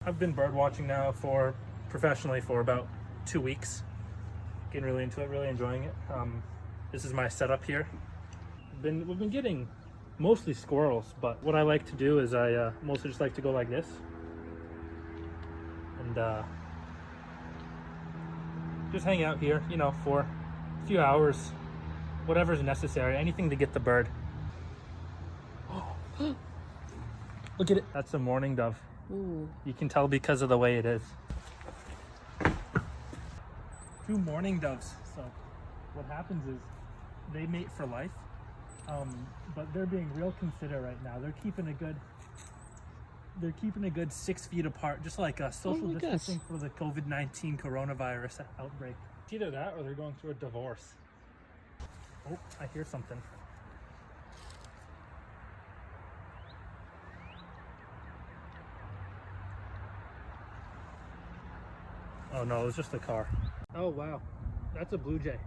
I've been bird watching now professionally for about 2 weeks. Getting really into it, really enjoying it. This is my setup here. We've been getting mostly squirrels, but what I like to do is I mostly just like to go like this and just hang out here, you know, for a few hours, whatever's necessary, anything to get the bird. Look at it. That's a mourning dove. Ooh. You can tell because of the way it is. 2 mourning doves. So what happens is they mate for life, but they're being real considerate right now. They're keeping a good 6 feet apart, just like a social distancing for the COVID-19 coronavirus outbreak. It's either that or they're going through a divorce. Oh, I hear something. Oh no, it was just a car. Oh wow, that's a blue jay.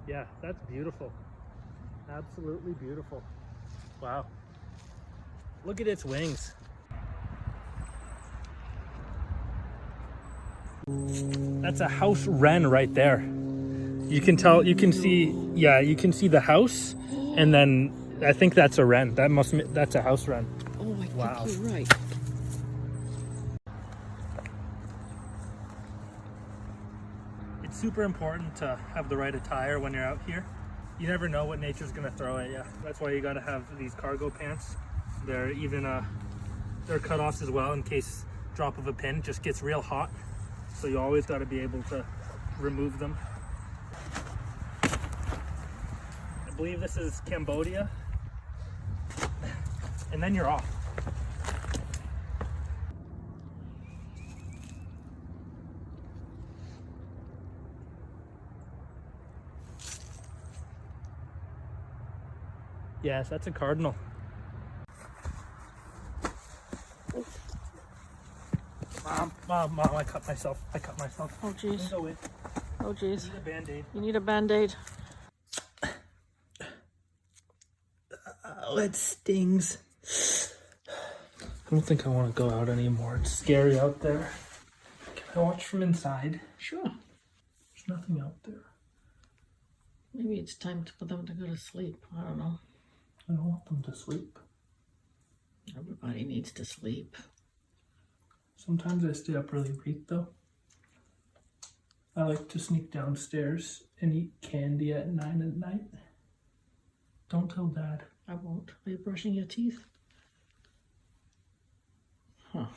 Yeah, that's beautiful. Absolutely beautiful. Wow. Look at its wings. That's a house wren right there. You can tell, you can see the house, and then I think that's a wren. That's a house wren. Oh, I Wow. think you're right. It's super important to have the right attire when you're out here. You never know what nature's gonna throw at you. That's why you gotta have these cargo pants. They're cutoffs as well in case drop of a pin just gets real hot. So you always gotta be able to remove them. I believe this is Cambodia. And then you're off. Yes, that's a cardinal. Mom, I cut myself. Oh, jeez. Oh, jeez. Need a Band-Aid. You need a Band-Aid. Oh, it stings. I don't think I want to go out anymore. It's scary out there. Can I watch from inside? Sure. There's nothing out there. Maybe it's time for them to go to sleep. I don't know. I don't want them to sleep. Everybody needs to sleep. Sometimes I stay up really late though. I like to sneak downstairs and eat candy at 9 at night. Don't tell Dad. I won't. Are you brushing your teeth? Huh.